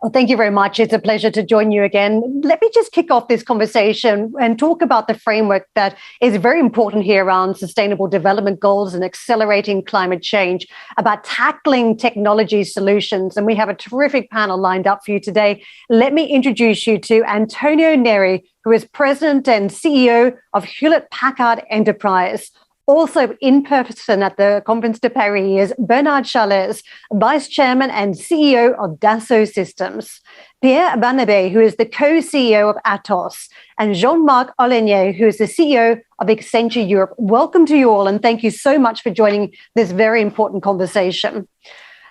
Well, thank you very much. It's a pleasure to join you again. Let me just kick off this conversation and talk about the framework that is very important here around sustainable development goals and accelerating climate change, about tackling technology solutions. And we have a terrific panel lined up for you today. Let me introduce you to Antonio Neri, who is President and CEO of Hewlett-Packard Enterprise. Also in person at the Conference de Paris is Bernard Charles, Vice Chairman and CEO of Dassault Systems, Pierre Barnabé, who is the co-CEO of Atos, and Jean-Marc Olennier, who is the CEO of Accenture Europe. Welcome to you all, and thank you so much for joining this very important conversation.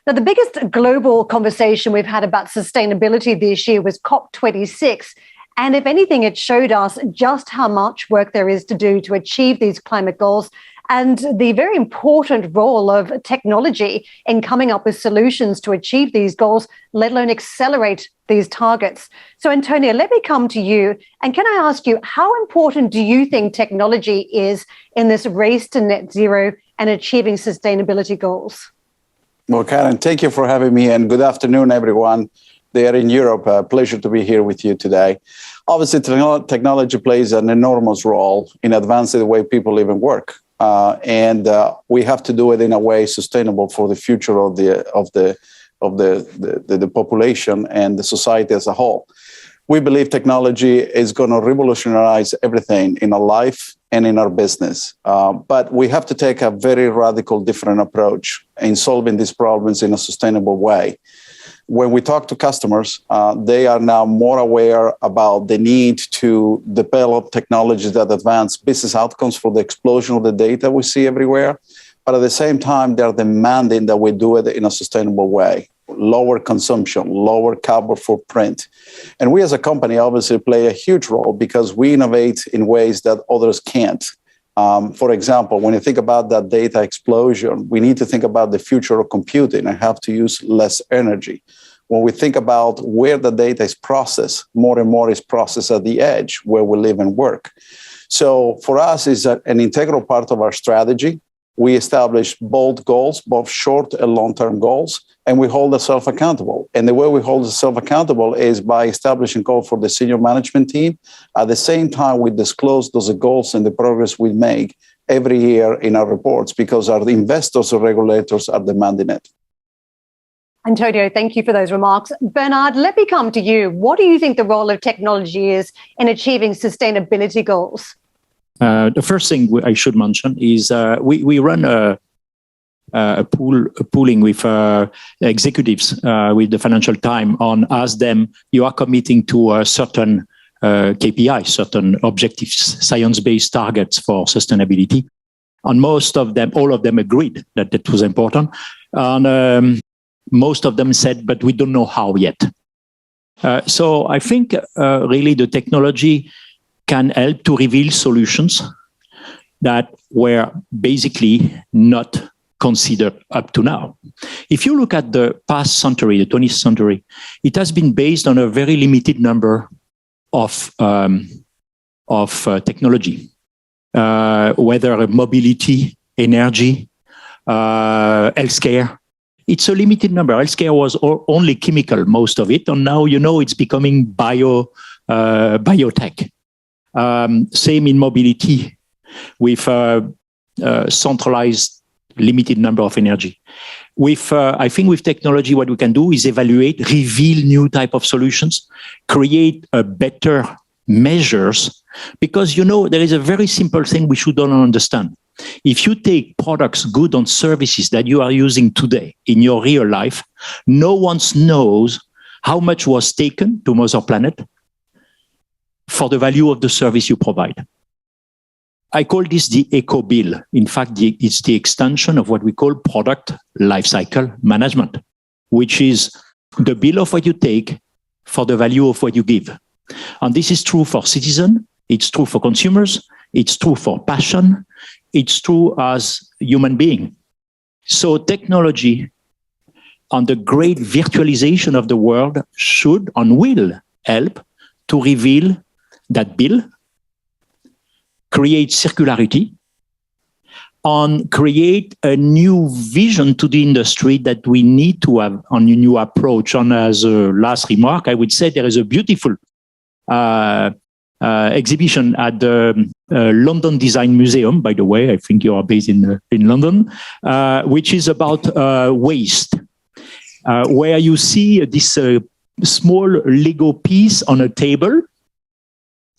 Now, the biggest global conversation we've had about sustainability this year was COP26. And if anything, it showed us just how much work there is to do to achieve these climate goals and the very important role of technology in coming up with solutions to achieve these goals, let alone accelerate these targets. So, Antonio, let me come to you. And can I ask you, how important do you think technology is in this race to net zero and achieving sustainability goals? Well, Karen, thank you for having me, and good afternoon, everyone. There in Europe. A pleasure to be here with you today. Obviously, technology plays an enormous role in advancing the way people live and work, and we have to do it in a way sustainable for the future of the population and the society as a whole. We believe technology is going to revolutionize everything in our life and in our business, but we have to take a very radical, different approach in solving these problems in a sustainable way. When we talk to customers, they are now more aware about the need to develop technologies that advance business outcomes for the explosion of the data we see everywhere. But at the same time, they're demanding that we do it in a sustainable way, lower consumption, lower carbon footprint. And we as a company obviously play a huge role because we innovate in ways that others can't. For example, when you think about that data explosion, we need to think about the future of computing and have to use less energy. When we think about where the data is processed, more and more is processed at the edge where we live and work. So for us, it's an integral part of our strategy. We establish bold goals, both short and long-term goals, and we hold ourselves accountable. And the way we hold ourselves accountable is by establishing goals for the senior management team. At the same time, we disclose those goals and the progress we make every year in our reports because our investors or regulators are demanding it. Antonio, thank you for those remarks. Bernard, let me come to you. What do you think the role of technology is in achieving sustainability goals? The first thing I should mention is we run a pooling with executives with the Financial Times on ask them, you are committing to a certain KPI, certain objectives, science-based targets for sustainability. And most of them, all of them agreed that that was important. And most of them said, but we don't know how yet. So I think really the technology can help to reveal solutions that were basically not considered up to now. If you look at the past century, the 20th century, it has been based on a very limited number of technology, whether mobility, energy, healthcare. It's a limited number. Healthcare was only chemical, most of it, and now it's becoming biotech. Same in mobility, with centralized limited number of energy. I think with technology, what we can do is evaluate, reveal new type of solutions, create a better measures, because there is a very simple thing we should all understand. If you take products, goods, and services that you are using today in your real life, no one knows how much was taken to Mother Planet for the value of the service you provide. I call this the eco bill. In fact, it's the extension of what we call product lifecycle management, which is the bill of what you take for the value of what you give. And this is true for citizens, it's true for consumers, It's true for passion. It's true as human being. So technology and the great virtualization of the world should and will help to reveal that bill, create circularity, and create a new vision to the industry that we need to have on a new approach. And as a last remark, I would say there is a beautiful exhibition at the London Design Museum, by the way. I think you are based in London, which is about waste, where you see this small Lego piece on a table,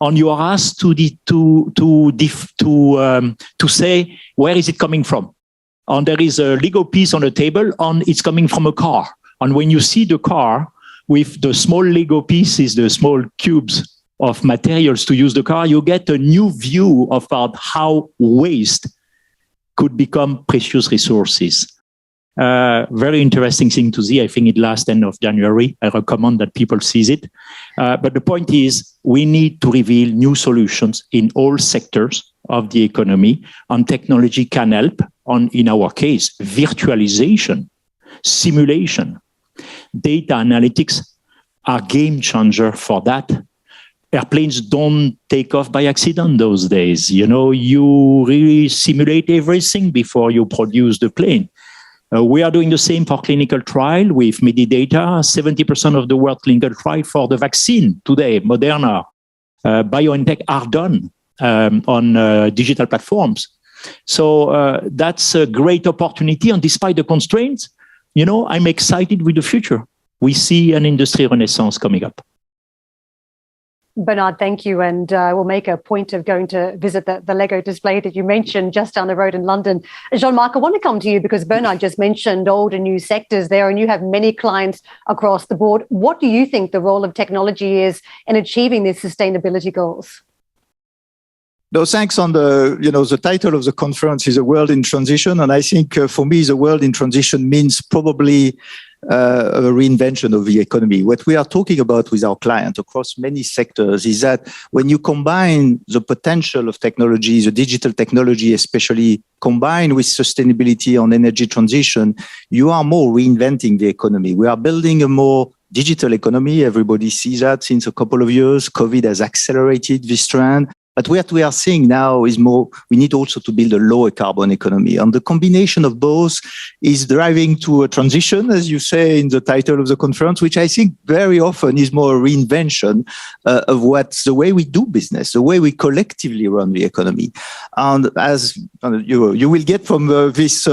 and you are asked to say where is it coming from. And there is a Lego piece on the table, and it's coming from a car. And when you see the car with the small Lego pieces, the small cubes of materials to use the car, you get a new view about how waste could become precious resources. Very interesting thing to see. I think it last end of January. I recommend that people sees it. But the point is, we need to reveal new solutions in all sectors of the economy, and technology can help on, in our case, virtualization, simulation, data analytics are game changer for that. Airplanes don't take off by accident those days. You know, you really simulate everything before you produce the plane. We are doing the same for clinical trial with Medidata. 70% of the world clinical trial for the vaccine today, Moderna, BioNTech, are done on digital platforms. So that's a great opportunity. And despite the constraints, you know, I'm excited with the future. We see an industry renaissance coming up. Bernard, thank you. And we'll make a point of going to visit the Lego display that you mentioned just down the road in London. Jean-Marc, I want to come to you because Bernard just mentioned old and new sectors there, and you have many clients across the board. What do you think the role of technology is in achieving these sustainability goals? No, thanks. On the title of the conference is A World in Transition. And I think for me, the world in transition means probably a reinvention of the economy. What we are talking about with our clients across many sectors is that when you combine the potential of technology, the digital technology, especially combined with sustainability on energy transition, you are more reinventing the economy. We are building a more digital economy. Everybody sees that since a couple of years. COVID has accelerated this trend. But what we are seeing now is more, we need also to build a lower carbon economy. And the combination of both is driving to a transition, as you say in the title of the conference, which I think very often is more a reinvention of what's the way we do business, the way we collectively run the economy. And as you will get from this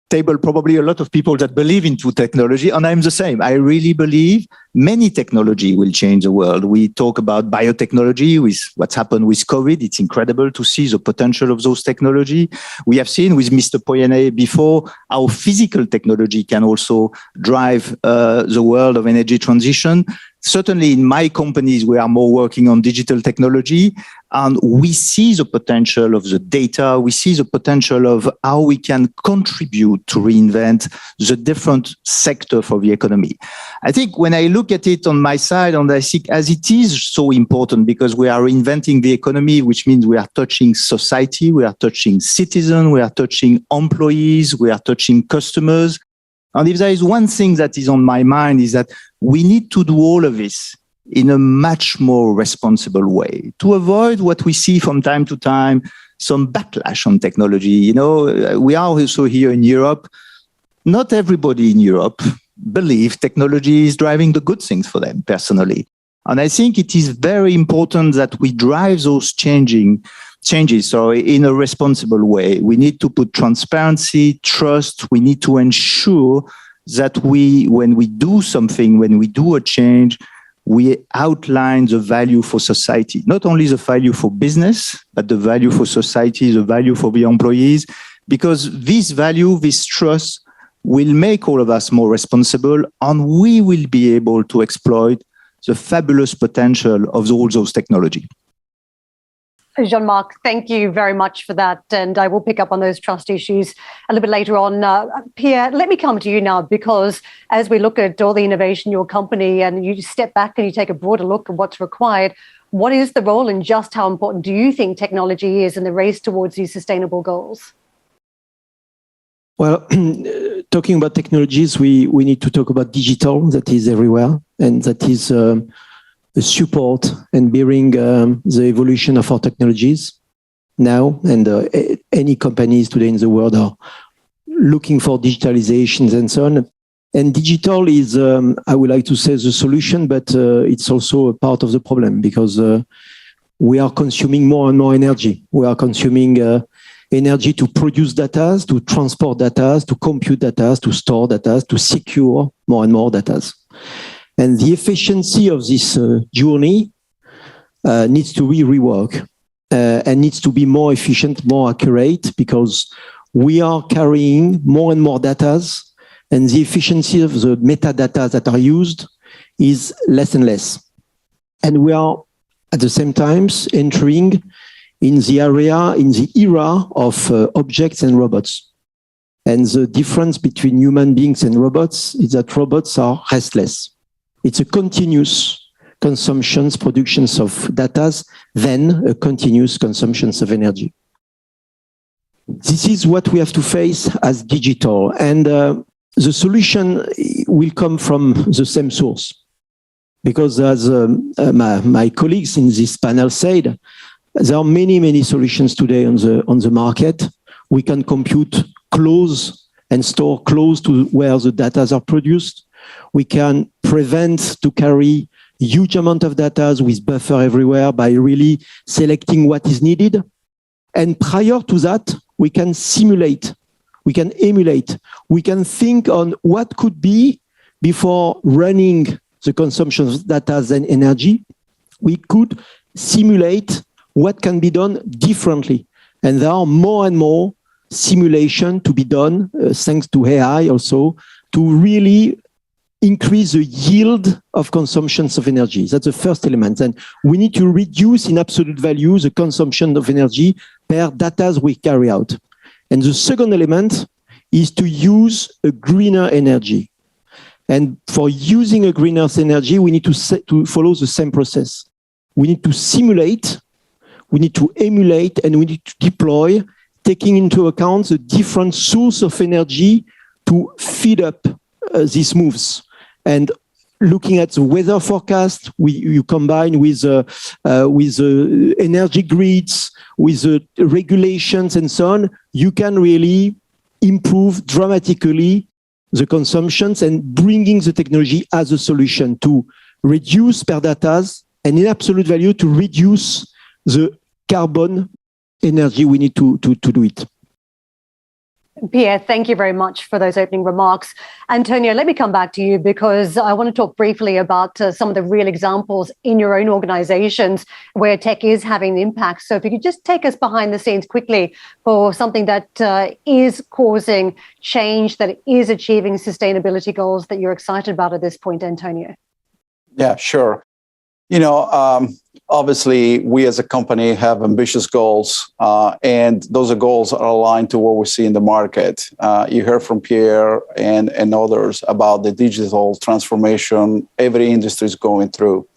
table probably a lot of people that believe into technology, and I'm the same. I really believe many technology will change the world. We talk about biotechnology with what's happened with COVID. It's incredible to see the potential of those technology. We have seen with Mr. Poyane before how physical technology can also drive the world of energy transition. Certainly in my companies, we are more working on digital technology, and we see the potential of the data. We see the potential of how we can contribute to reinvent the different sector for the economy. I think when I look at it on my side, and I think as it is so important because we are reinventing the economy, which means we are touching society, we are touching citizens, we are touching employees, we are touching customers. And if there is one thing that is on my mind is that we need to do all of this in a much more responsible way to avoid what we see from time to time, some backlash on technology. You know, we are also here in Europe. Not everybody in Europe believes technology is driving the good things for them personally. And I think it is very important that we drive those changes. So in a responsible way, we need to put transparency, trust. We need to ensure that when we do something, when we do a change, we outline the value for society, not only the value for business, but the value for society, the value for the employees, because this value, this trust will make all of us more responsible, and we will be able to exploit the fabulous potential of all those technology. Jean-Marc, thank you very much for that. And I will pick up on those trust issues a little bit later on. Pierre, let me come to you now, because as we look at all the innovation in your company and you step back and you take a broader look at what's required, What is the role and just how important do you think technology is in the race towards these sustainable goals? Well, talking about technologies, we need to talk about digital that is everywhere and that is a support and bearing the evolution of our technologies now. And any companies today in the world are looking for digitalizations and so on. And digital is, I would like to say, the solution, but it's also a part of the problem because we are consuming more and more energy. We are consuming energy to produce data, to transport data, to compute data, to store data, to secure more and more data. And the efficiency of this journey needs to be reworked and needs to be more efficient, more accurate, because we are carrying more and more data, and the efficiency of the metadata that are used is less and less. And we are at the same time entering in the era of objects and robots. And the difference between human beings and robots is that robots are restless. It's a continuous consumptions, productions of data, then a continuous consumptions of energy. This is what we have to face as digital. And the solution will come from the same source. Because as my colleagues in this panel said, there are many solutions today on the market. We can compute close and store close to where the data are produced. We can prevent to carry huge amount of data with buffer everywhere by really selecting what is needed. And prior to that, we can simulate, we can emulate, we can think on what could be before running the consumption of data and energy. We could simulate what can be done differently. And there are more and more simulation to be done, thanks to AI also, to really increase the yield of consumptions of energy. That's the first element. And we need to reduce in absolute value the consumption of energy per data we carry out. And the second element is to use a greener energy. And for using a greener energy, we need to follow the same process. We need to simulate, we need to emulate, and we need to deploy, taking into account the different source of energy to feed up these moves. And looking at the weather forecast, you combine with energy grids, with regulations and so on, you can really improve dramatically the consumptions and bringing the technology as a solution to reduce per data and in absolute value to reduce the carbon energy we need to do it. Pierre, thank you very much for those opening remarks. Antonio, let me come back to you because I want to talk briefly about some of the real examples in your own organizations where tech is having an impact. So if you could just take us behind the scenes quickly for something that is causing change, that is achieving sustainability goals that you're excited about at this point, Antonio. Yeah, sure. Obviously, we as a company have ambitious goals, and those goals are aligned to what we see in the market. You heard from Pierre and others about the digital transformation every industry is going through.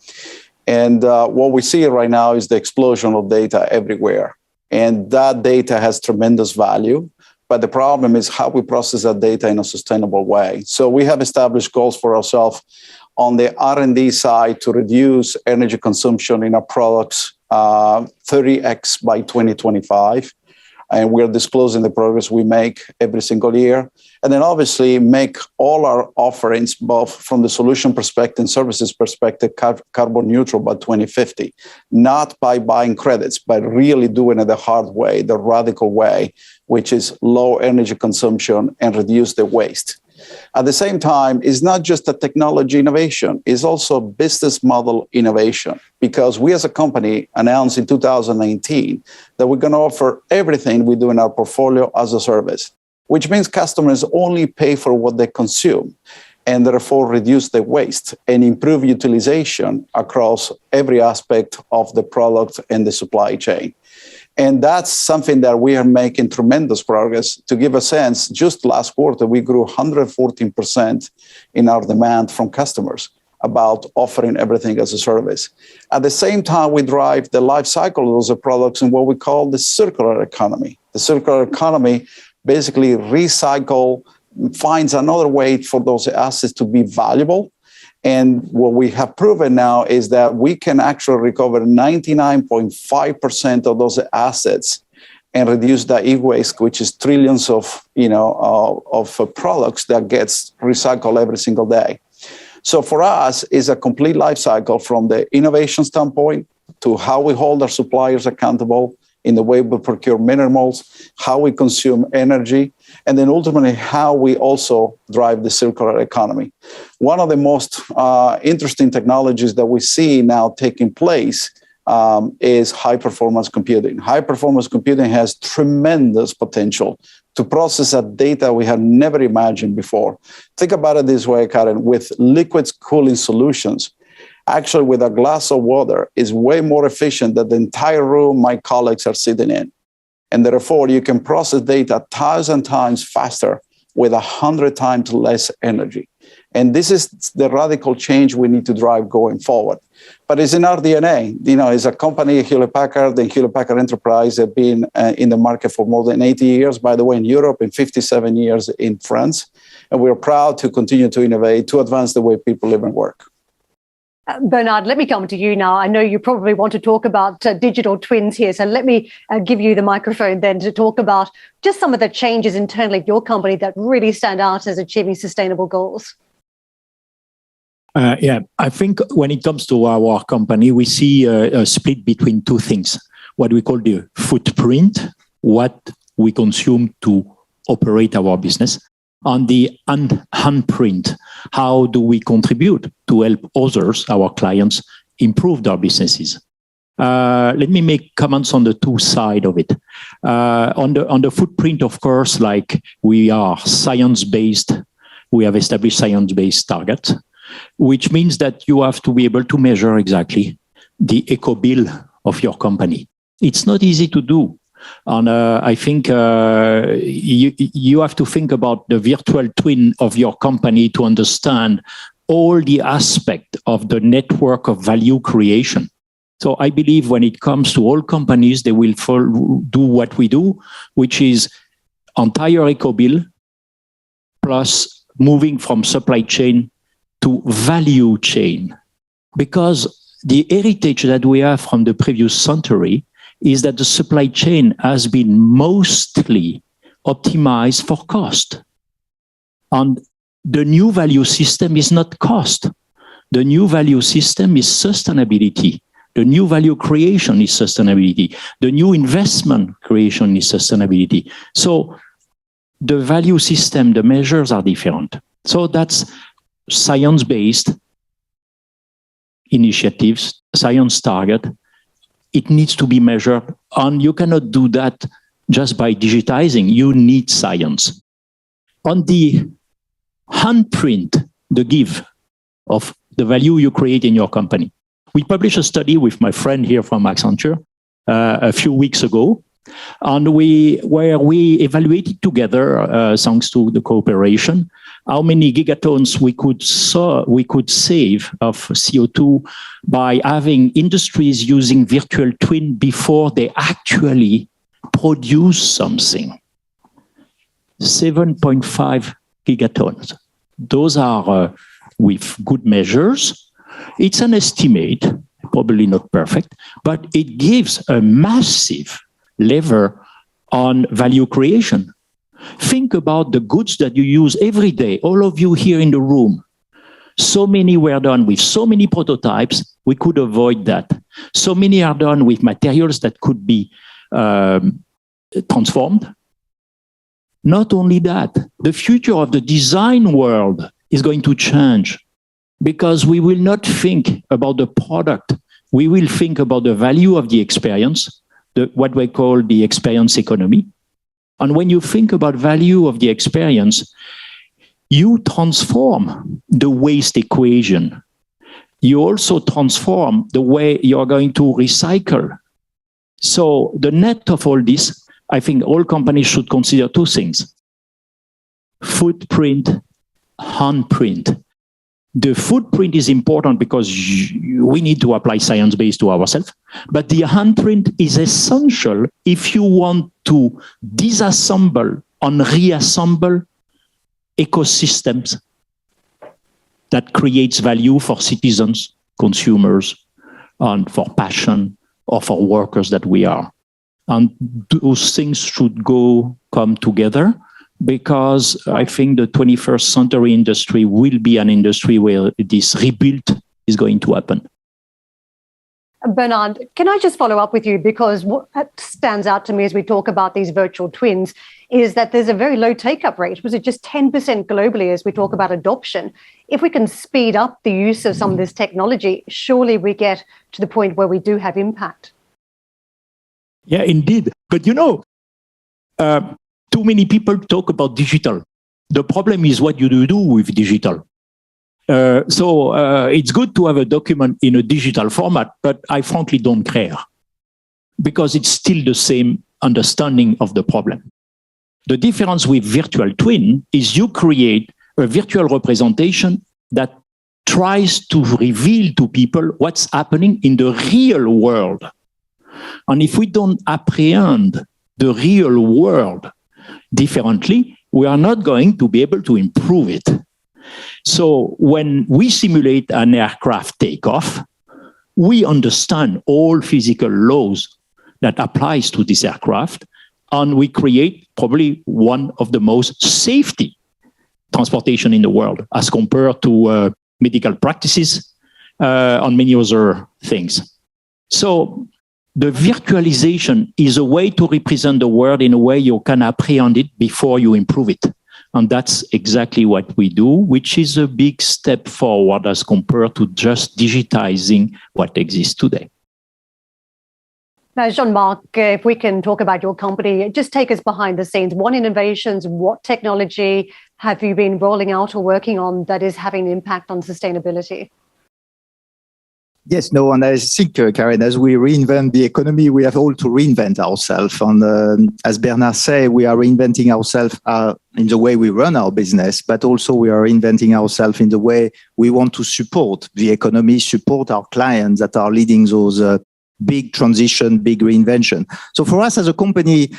And what we see right now is the explosion of data everywhere. And that data has tremendous value. But the problem is how we process that data in a sustainable way. So we have established goals for ourselves on the R&D side to reduce energy consumption in our products 30x by 2025. And we're disclosing the progress we make every single year. And then obviously make all our offerings, both from the solution perspective and services perspective, carbon neutral by 2050. Not by buying credits, but really doing it the hard way, the radical way, which is low energy consumption and reduce the waste. At the same time, it's not just a technology innovation, it's also business model innovation, because we as a company announced in 2019 that we're going to offer everything we do in our portfolio as a service, which means customers only pay for what they consume and therefore reduce the waste and improve utilization across every aspect of the product and the supply chain. And that's something that we are making tremendous progress. To give a sense, just last quarter, we grew 114% in our demand from customers about offering everything as a service. At the same time, we drive the life cycle of those products in what we call the circular economy. The circular economy basically finds another way for those assets to be valuable. And what we have proven now is that we can actually recover 99.5% of those assets and reduce the e-waste, which is trillions of products that gets recycled every single day. So for us, it's a complete life cycle from the innovation standpoint to how we hold our suppliers accountable in the way we procure minerals, how we consume energy, and then ultimately how we also drive the circular economy. One of the most interesting technologies that we see now taking place is high-performance computing. High-performance computing has tremendous potential to process a data we have never imagined before. Think about it this way, Karen, with liquid cooling solutions, actually with a glass of water is way more efficient than the entire room my colleagues are sitting in. And therefore, you can process data 1,000 times faster with 100 times less energy. And this is the radical change we need to drive going forward. But it's in our DNA. It's a company, Hewlett-Packard and Hewlett-Packard Enterprise have been in the market for more than 80 years, by the way, in Europe, and 57 years in France. And we're proud to continue to innovate, to advance the way people live and work. Bernard, let me come to you now. I know you probably want to talk about digital twins here. So let me give you the microphone then to talk about just some of the changes internally at your company that really stand out as achieving sustainable goals. I think when it comes to our company, we see a split between two things. What we call the footprint, what we consume to operate our business, and the handprint, how do we contribute to help others, our clients, improve their businesses. Let me make comments on the two sides of it. On the footprint, of course, like we are science-based, we have established science-based targets, which means that you have to be able to measure exactly the eco bill of your company. It's not easy to do. And I think you have to think about the virtual twin of your company to understand all the aspects of the network of value creation. So I believe when it comes to all companies, they will do what we do, which is entire eco bill plus moving from supply chain to value chain. Because the heritage that we have from the previous century is that the supply chain has been mostly optimized for cost. And the new value system is not cost. The new value system is sustainability. The new value creation is sustainability. The new investment creation is sustainability. So the value system, the measures are different. So that's science-based initiatives, science target. It needs to be measured, and you cannot do that just by digitizing. You need science. On the handprint, the give of the value you create in your company. We published a study with my friend here from Accenture a few weeks ago, and where we evaluated together, thanks to the cooperation, how many gigatons we could save of CO2 by having industries using virtual twin before they actually produce something. 7.5 gigatons. Those are with good measures. It's an estimate, probably not perfect, but it gives a massive lever on value creation. Think about the goods that you use every day, all of you here in the room. So many were done with so many prototypes, we could avoid that. So many are done with materials that could be transformed. Not only that, the future of the design world is going to change because we will not think about the product. We will think about the value of the experience, what we call the experience economy. And when you think about value of the experience, you transform the waste equation. You also transform the way you're going to recycle. So the net of all this, I think all companies should consider two things: footprint, handprint. The footprint is important because we need to apply science-based to ourselves, but the handprint is essential if you want to disassemble and reassemble ecosystems that creates value for citizens, consumers, and for passion or for workers that we are. And those things should come together, because I think the 21st century industry will be an industry where this rebuild is going to happen. Bernard, can I just follow up with you? Because what stands out to me as we talk about these virtual twins is that there's a very low take-up rate. Was it just 10% globally as we talk about adoption? If we can speed up the use of some of this technology, surely we get to the point where we do have impact. Yeah, indeed. But too many people talk about digital. The problem is what you do with digital. So it's good to have a document in a digital format, but I frankly don't care, because it's still the same understanding of the problem. The difference with virtual twin is you create a virtual representation that tries to reveal to people what's happening in the real world. And if we don't apprehend the real world differently, we are not going to be able to improve it. So when we simulate an aircraft takeoff, we understand all physical laws that applies to this aircraft, and we create probably one of the most safety transportation in the world as compared to medical practices and many other things. So the virtualization is a way to represent the world in a way you can apprehend it before you improve it. And that's exactly what we do, which is a big step forward as compared to just digitizing what exists today. Now, Jean-Marc, if we can talk about your company, just take us behind the scenes. What innovations, what technology have you been rolling out or working on that is having an impact on sustainability? Yes, no, and I think, Karen, as we reinvent the economy, we have all to reinvent ourselves. And as Bernard said, we are reinventing ourselves in the way we run our business, but also we are reinventing ourselves in the way we want to support the economy, support our clients that are leading those big transition, big reinvention. So for us as a company,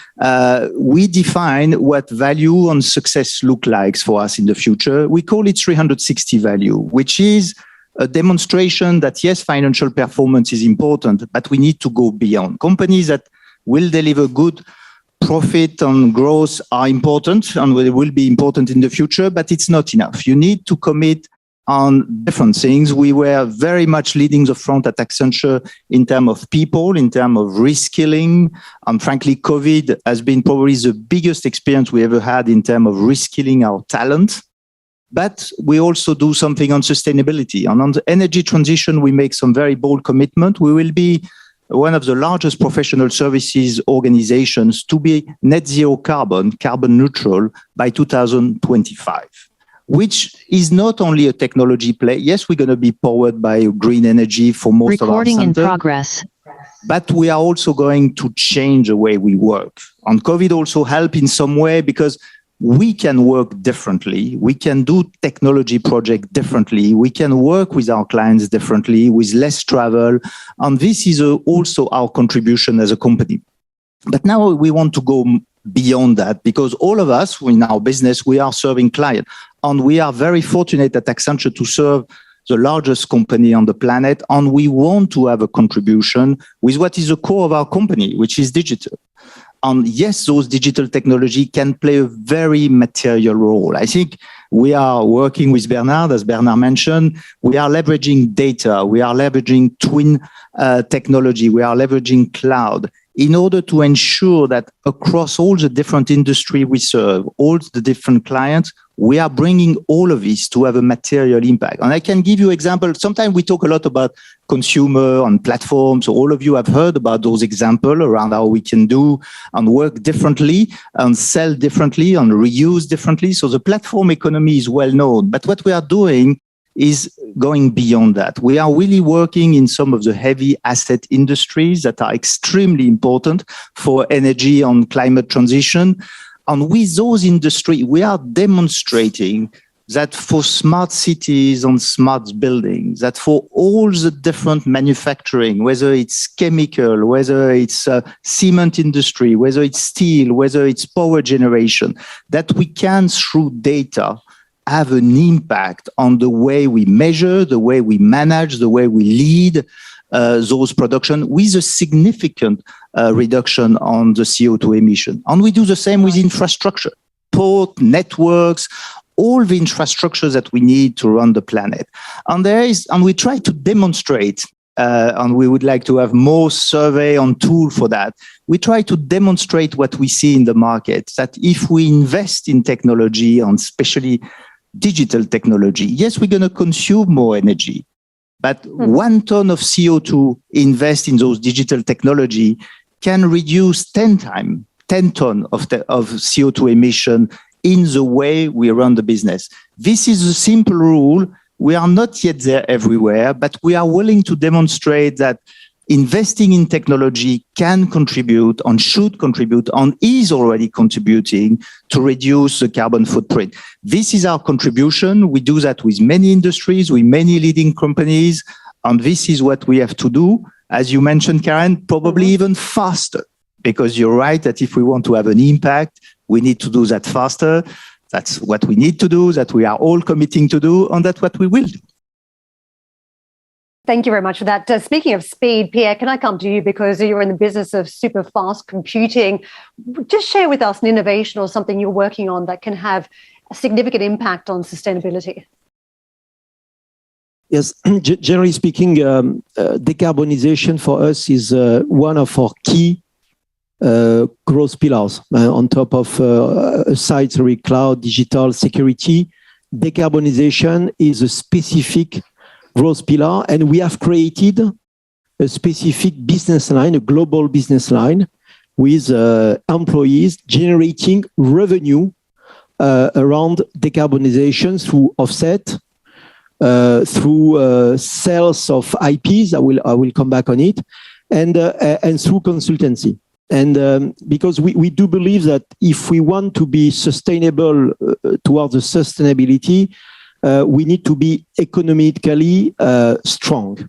we define what value and success look like for us in the future. We call it 360 value, which is a demonstration that, yes, financial performance is important, but we need to go beyond. Companies that will deliver good profit and growth are important and will be important in the future, but it's not enough. You need to commit on different things. We were very much leading the front at Accenture in terms of people, in terms of reskilling. And frankly, COVID has been probably the biggest experience we ever had in terms of reskilling our talent. But we also do something on sustainability. And on the energy transition, we make some very bold commitment. We will be one of the largest professional services organizations to be net zero carbon neutral by 2025, which is not only a technology play. Yes, we're going to be powered by green energy for most of our centers. Recording in progress. But we are also going to change the way we work. And COVID also helped in some way because we can work differently. We can do technology projects differently. We can work with our clients differently, with less travel. And this is also our contribution as a company. But now we want to go beyond that, because all of us in our business, we are serving clients. And we are very fortunate at Accenture to serve the largest company on the planet. And we want to have a contribution with what is the core of our company, which is digital. And yes, those digital technology can play a very material role. I think we are working with Bernard, as Bernard mentioned. We are leveraging data. We are leveraging twin technology. We are leveraging cloud in order to ensure that across all the different industry we serve, all the different clients, we are bringing all of this to have a material impact. And I can give you examples. Sometimes we talk a lot about consumer and platforms. So all of you have heard about those examples around how we can do and work differently and sell differently and reuse differently. So the platform economy is well known. But what we are doing is going beyond that. We are really working in some of the heavy asset industries that are extremely important for energy and climate transition. And with those industries, we are demonstrating that for smart cities and smart buildings, that for all the different manufacturing, whether it's chemical, whether it's cement industry, whether it's steel, whether it's power generation, that we can, through data, have an impact on the way we measure, the way we manage, the way we lead those production with a significant reduction on the CO2 emission. And we do the same with infrastructure, port, networks, all the infrastructure that we need to run the planet. And we try to demonstrate, and we would like to have more survey on tool for that. We try to demonstrate what we see in the market, that if we invest in technology, and especially digital technology, yes, we're going to consume more energy, but 1 ton of CO2 invest in those digital technology can reduce 10 ton of CO2 emission in the way we run the business. This is a simple rule. We are not yet there everywhere, but we are willing to demonstrate that investing in technology can contribute and should contribute and is already contributing to reduce the carbon footprint. This is our contribution. We do that with many industries, with many leading companies, and this is what we have to do. As you mentioned, Karen, probably even faster, because you're right that if we want to have an impact, we need to do that faster. That's what we need to do, that we are all committing to do, and that's what we will do. Thank you very much for that. Speaking of speed, Pierre, can I come to you because you're in the business of super fast computing? Just share with us an innovation or something you're working on that can have a significant impact on sustainability. Yes, generally speaking, decarbonization for us is one of our key growth pillars on top of cyber, cloud, digital, security. Decarbonization is a specific growth pillar, and we have created a specific business line, a global business line with employees generating revenue around decarbonization through offset, through sales of IPs. I will come back on it, and through consultancy. And because we do believe that if we want to be sustainable towards the sustainability, we need to be economically strong.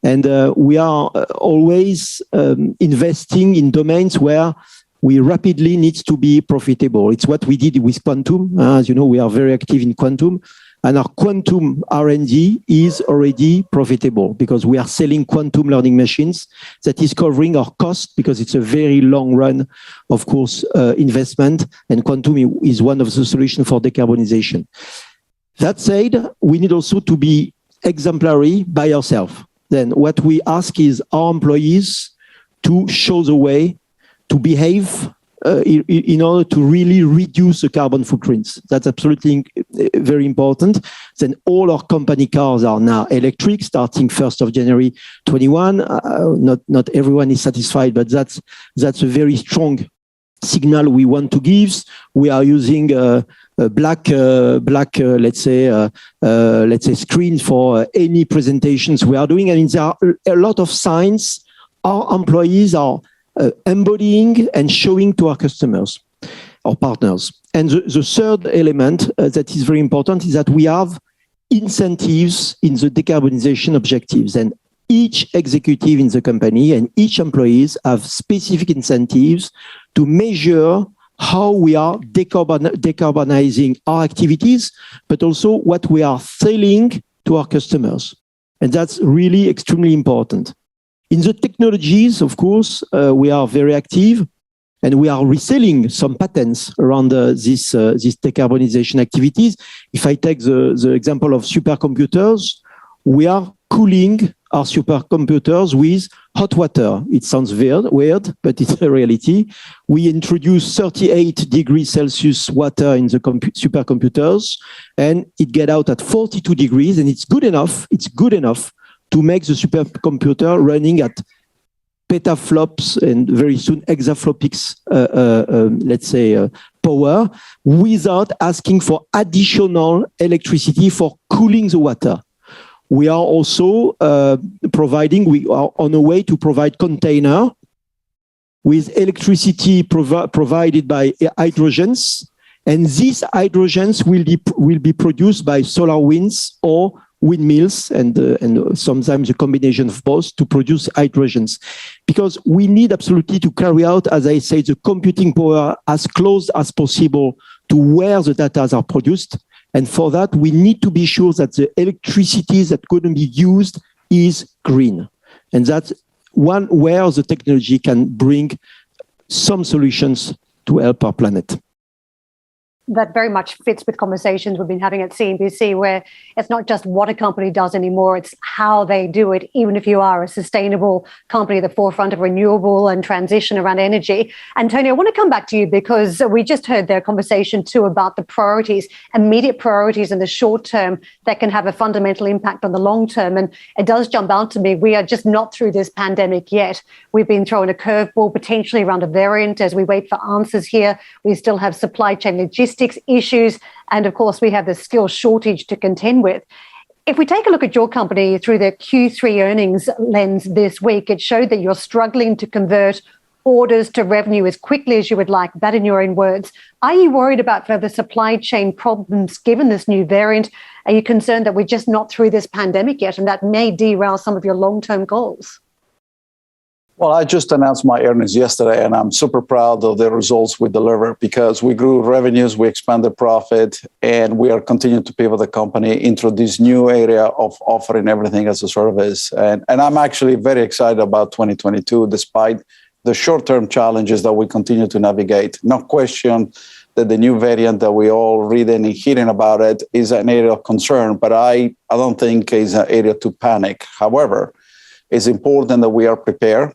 And we are always investing in domains where we rapidly need to be profitable. It's what we did with quantum. As you know, we are very active in quantum. And our quantum R&D is already profitable because we are selling quantum learning machines that is covering our cost because it's a very long run, of course, investment. And quantum is one of the solutions for decarbonization. That said, we need also to be exemplary by ourselves. Then what we ask is our employees to show the way, to behave in order to really reduce the carbon footprints. That's absolutely very important. Then all our company cars are now electric, starting 1st of January 21. Not everyone is satisfied, but that's a very strong signal we want to give. We are using black let's say screens for any presentations we are doing. I mean, there are a lot of signs our employees are embodying and showing to our customers, our partners. And the third element that is very important is that we have incentives in the decarbonization objectives. And each executive in the company and each employees have specific incentives to measure how we are decarbonizing our activities, but also what we are selling to our customers. And that's really extremely important. In the technologies, of course, we are very active and we are reselling some patents around these decarbonization activities. If I take the example of supercomputers, we are cooling our supercomputers with hot water. It sounds weird, but it's a reality. We introduce 38 degrees Celsius water in the supercomputers, and it gets out at 42 degrees, and it's good enough. It's good enough to make the supercomputer running at petaflops and very soon exaflopics, let's say, power, without asking for additional electricity for cooling the water. We are also we are on a way to provide container with electricity provided by hydrogens And these hydrogens will be produced by solar winds or windmills, and sometimes a combination of both to produce hydrogens. Because we need absolutely to carry out, as I say, the computing power as close as possible to where the data are produced. And for that, we need to be sure that the electricity that's going to be used is green. And that's one where the technology can bring some solutions to help our planet. That very much fits with conversations we've been having at CNBC, where it's not just what a company does anymore, it's how they do it, even if you are a sustainable company at the forefront of renewable and transition around energy. Antonio, I want to come back to you because we just heard their conversation too about the priorities, immediate priorities in the short term that can have a fundamental impact on the long term. And it does jump out to me, we are just not through this pandemic yet. We've been thrown a curveball potentially around a variant as we wait for answers here. We still have supply chain logistics issues, and of course we have the skill shortage to contend with. If we take a look at your company through the Q3 earnings lens this week, it showed that you're struggling to convert orders to revenue as quickly as you would like, that in your own words. Are you worried about further supply chain problems given this new variant? Are you concerned that we're just not through this pandemic yet and that may derail some of your long-term goals? Well, I just announced my earnings yesterday, and I'm super proud of the results we delivered because we grew revenues, we expanded profit, and we are continuing to pivot the company into this new area of offering everything as a service. And I'm actually very excited about 2022, despite the short-term challenges that we continue to navigate. No question that the new variant that we all reading and hearing about it is an area of concern, but I don't think it's an area to panic. However, it's important that we are prepared.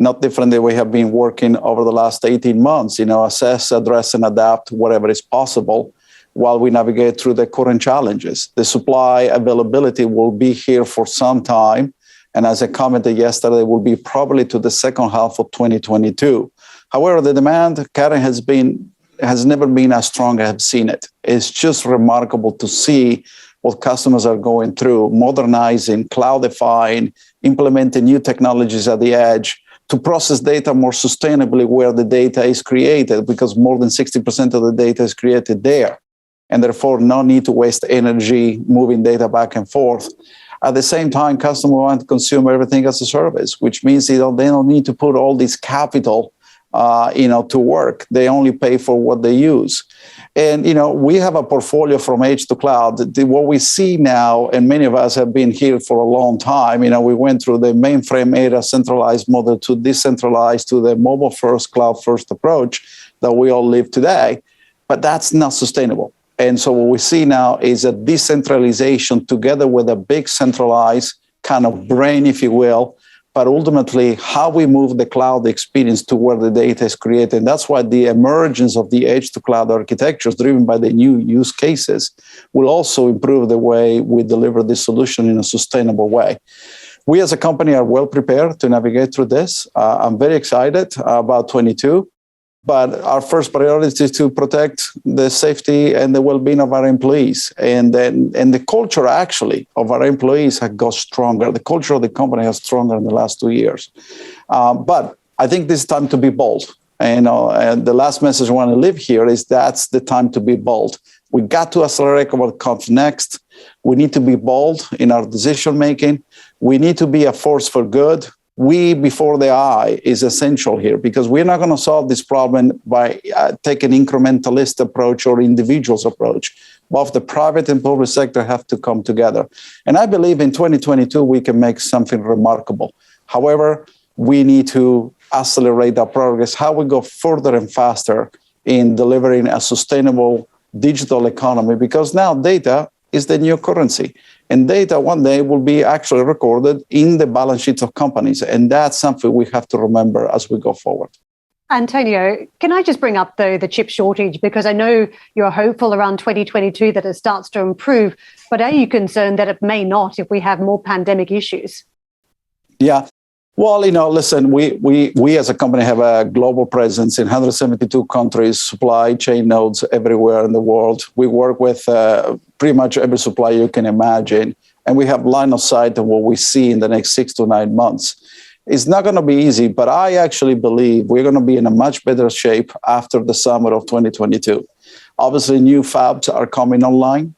Not different than we have been working over the last 18 months, assess, address, and adapt whatever is possible while we navigate through the current challenges. The supply availability will be here for some time. And as I commented yesterday, will be probably to the second half of 2022. However, the demand, Karen, has never been as strong as I've seen it. It's just remarkable to see what customers are going through, modernizing, cloudifying, implementing new technologies at the edge, to process data more sustainably where the data is created, because more than 60% of the data is created there. And therefore, no need to waste energy moving data back and forth. At the same time, customers want to consume everything as a service, which means they don't need to put all this capital to work. They only pay for what they use. And, we have a portfolio from edge to cloud. What we see now, and many of us have been here for a long time, we went through the mainframe era centralized model to decentralized to the mobile first, cloud first approach that we all live today. But that's not sustainable. And so what we see now is a decentralization together with a big centralized kind of brain, if you will, but ultimately how we move the cloud experience to where the data is created. And that's why the emergence of the edge to cloud architectures driven by the new use cases will also improve the way we deliver this solution in a sustainable way. We as a company are well prepared to navigate through this. I'm very excited about 22. But our first priority is to protect the safety and the well-being of our employees. And the culture, actually, of our employees has got stronger. The culture of the company has stronger in the last 2 years. But I think this is time to be bold. And the last message I want to leave here is that's the time to be bold. We got to accelerate what comes next. We need to be bold in our decision-making. We need to be a force for good. We before the I is essential here because we're not going to solve this problem by taking an incrementalist approach or individuals approach. Both the private and public sector have to come together. And I believe in 2022, we can make something remarkable. However, we need to accelerate our progress, how we go further and faster in delivering a sustainable digital economy, because now data is the new currency. And data one day will be actually recorded in the balance sheets of companies. And that's something we have to remember as we go forward. Antonio, can I just bring up, though, the chip shortage? Because I know you're hopeful around 2022 that it starts to improve. But are you concerned that it may not if we have more pandemic issues? Yeah. Well, listen, we as a company have a global presence in 172 countries, supply chain nodes everywhere in the world. We work with pretty much every supplier you can imagine, and we have line of sight on what we see in the next 6 to 9 months. It's not going to be easy, but I actually believe we're going to be in a much better shape after the summer of 2022. Obviously, new fabs are coming online,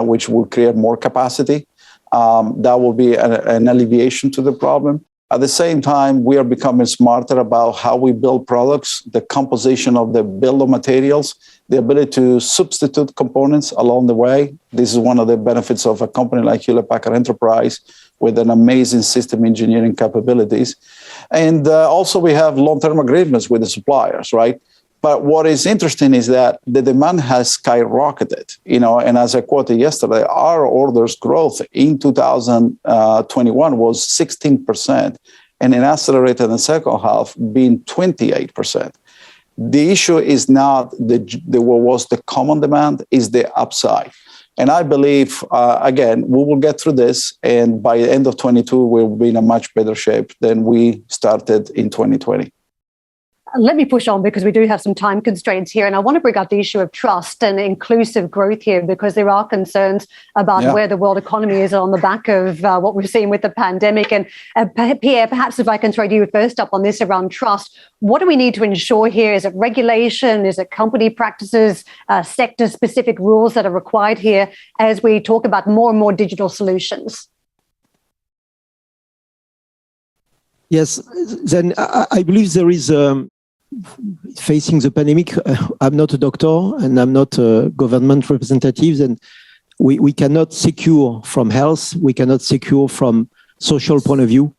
which will create more capacity. That will be an alleviation to the problem. At the same time, we are becoming smarter about how we build products, the composition of the bill of materials, the ability to substitute components along the way. This is one of the benefits of a company like Hewlett-Packard Enterprise with an amazing system engineering capabilities. And also we have long-term agreements with the suppliers, right? But what is interesting is that the demand has skyrocketed, and as I quoted yesterday, our orders growth in 2021 was 16%, and it accelerated in the second half being 28%. The issue is not what was the common demand, is the upside. And I believe, again, we will get through this, and by the end of 22, we'll be in a much better shape than we started in 2020. Let me push on because we do have some time constraints here. And I want to bring up the issue of trust and inclusive growth here, because there are concerns about where the world economy is on the back of what we've seen with the pandemic. And Pierre, perhaps if I can throw you first up on this around trust, what do we need to ensure here? Is it regulation? Is it company practices, sector-specific rules that are required here as we talk about more and more digital solutions? Yes, then I believe there is, facing the pandemic, I'm not a doctor and I'm not a government representative, and we cannot secure from health, we cannot secure from social point of view.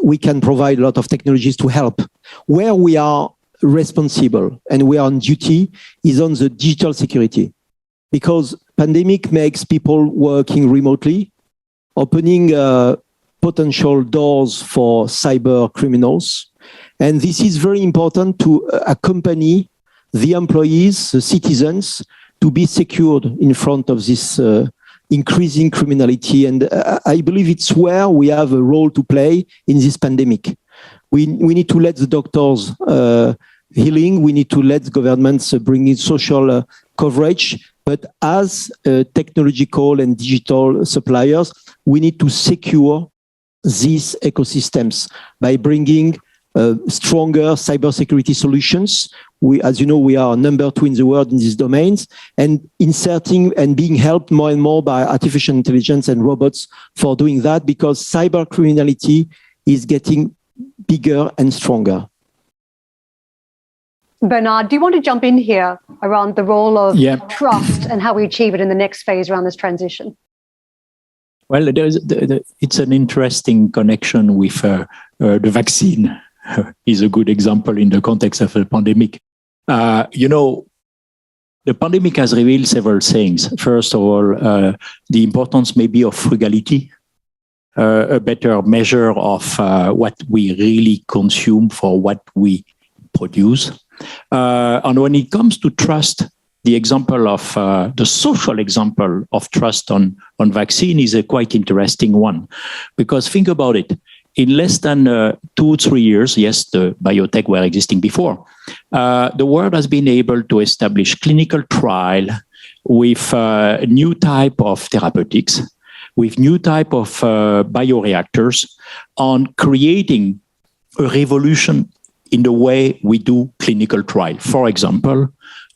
We can provide a lot of technologies to help. Where we are responsible and we are on duty is on the digital security, because pandemic makes people working remotely, opening potential doors for cyber criminals. And this is very important to accompany the employees, the citizens, to be secured in front of this increasing criminality. And I believe it's where we have a role to play in this pandemic. We need to let the doctors healing, we need to let governments bring in social coverage, but as technological and digital suppliers, we need to secure these ecosystems by bringing stronger cybersecurity solutions. As you know, we are number 2 in the world in these domains, and inserting and being helped more and more by artificial intelligence and robots for doing that, because cyber criminality is getting bigger and stronger. Bernard, do you want to jump in here around the role of trust and how we achieve it in the next phase around this transition? Well, it's an interesting connection with the vaccine. Is a good example in the context of a pandemic. The pandemic has revealed several things. First of all, the importance maybe of frugality, a better measure of what we really consume for what we produce. And when it comes to trust, the example of the social example of trust on vaccine is a quite interesting one, because think about it. In less than 2 or 3 years, yes, the biotech were existing before, the world has been able to establish clinical trial with new type of therapeutics, with new type of bioreactors, on creating a revolution in the way we do clinical trial. For example,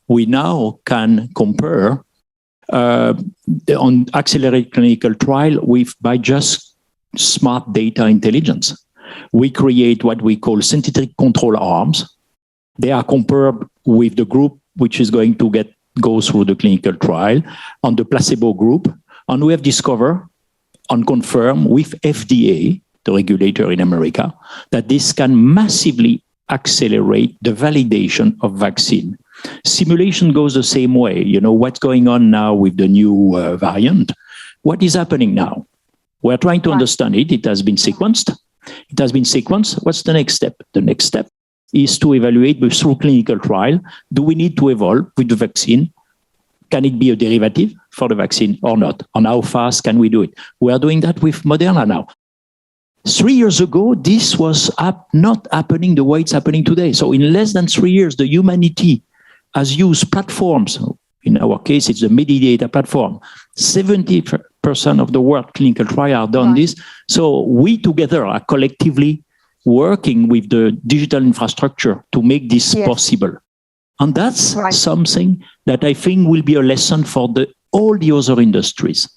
we now can compare on accelerated clinical trial by just smart data intelligence. We create what we call synthetic control arms. They are compared with the group which is going to go through the clinical trial on the placebo group. And we have discovered and confirmed with FDA, the regulator in America, that this can massively accelerate the validation of vaccine. Simulation goes the same way. You know, what's going on now with the new variant? What is happening now? We're trying to understand it. It has been sequenced. What's the next step? The next step is to evaluate through clinical trial. Do we need to evolve with the vaccine? Can it be a derivative for the vaccine or not? And how fast can we do it? We are doing that with Moderna now. 3 years ago, this was not happening the way it's happening today. So in less than 3 years, the humanity has used platforms. In our case, it's the Medidata platform. 70% of the world clinical trial are done this. So we together are collectively working with the digital infrastructure to make this possible. And that's something that I think will be a lesson for all the other industries.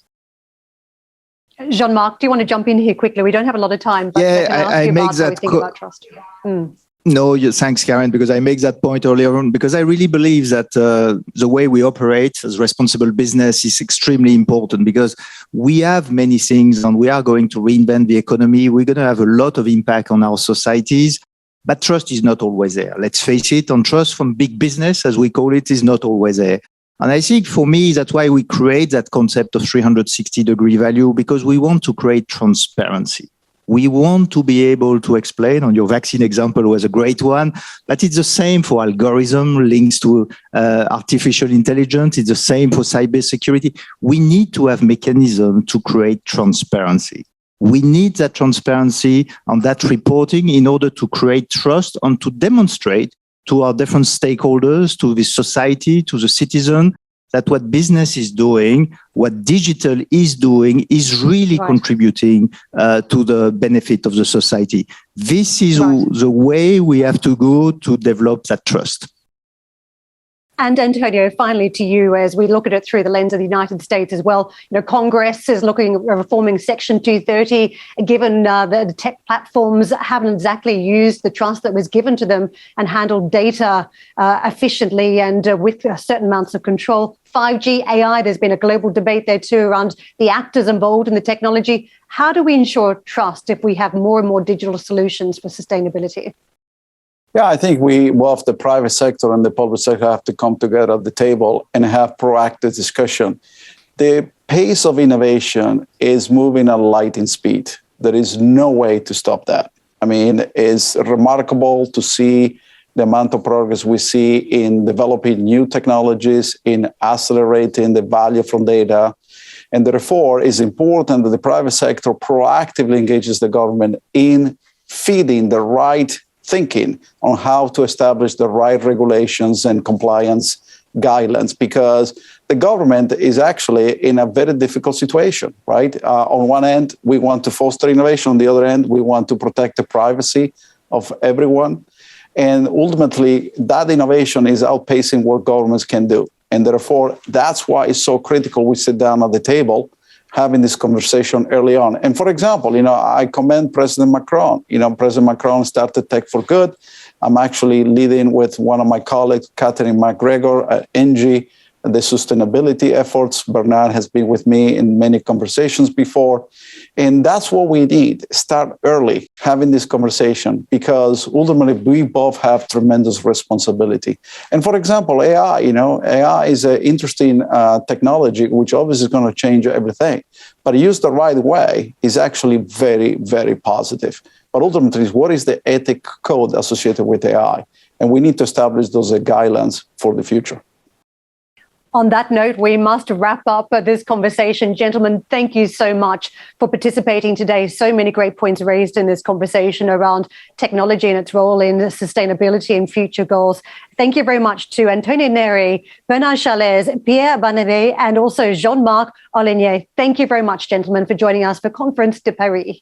Jean-Marc, do you want to jump in here quickly? We don't have a lot of time, but I make that about trust. No, thanks, Karen, because I make that point earlier on, because I really believe that the way we operate as responsible business is extremely important, because we have many things and we are going to reinvent the economy. We're going to have a lot of impact on our societies, but trust is not always there. Let's face it, and trust from big business, as we call it, is not always there. And I think for me, that's why we create that concept of 360-degree value, because we want to create transparency. We want to be able to explain, and your vaccine example was a great one, but it's the same for algorithm links to artificial intelligence. It's the same for cybersecurity. We need to have mechanisms to create transparency. We need that transparency and that reporting in order to create trust and to demonstrate to our different stakeholders, to the society, to the citizen, that what business is doing, what digital is doing, is really contributing to the benefit of the society. This is the way we have to go to develop that trust. And Antonio, finally to you, as we look at it through the lens of the United States as well, Congress is looking at reforming Section 230, given the tech platforms haven't exactly used the trust that was given to them and handled data efficiently and with certain amounts of control. 5G, AI, there's been a global debate there too around the actors involved in the technology. How do we ensure trust if we have more and more digital solutions for sustainability? Yeah, I think both the private sector and the public sector have to come together at the table and have proactive discussion. The pace of innovation is moving at lightning speed. There is no way to stop that. I mean, it's remarkable to see the amount of progress we see in developing new technologies, in accelerating the value from data. And therefore, it's important that the private sector proactively engages the government in feeding the right thinking on how to establish the right regulations and compliance guidelines, because the government is actually in a very difficult situation, right? On one end, we want to foster innovation. On the other end, we want to protect the privacy of everyone. And ultimately, that innovation is outpacing what governments can do. And therefore, that's why it's so critical we sit down at the table having this conversation early on. And for example, I commend President Macron. President Macron started Tech for Good. I'm actually leading with one of my colleagues, Catherine McGregor at ENGIE, the sustainability efforts. Bernard has been with me in many conversations before. And that's what we need. Start early having this conversation, because ultimately we both have tremendous responsibility. And for example, AI, AI is an interesting technology, which obviously is going to change everything. But used the right way is actually very, very positive. But ultimately, what is the ethic code associated with AI? And we need to establish those guidelines for the future. On that note, we must wrap up this conversation. Gentlemen, thank you so much for participating today. So many great points raised in this conversation around technology and its role in sustainability and future goals. Thank you very much to Antonio Neri, Bernard Chalez, Pierre Bannivet, and also Jean-Marc Olenier. Thank you very much, gentlemen, for joining us for Conference de Paris.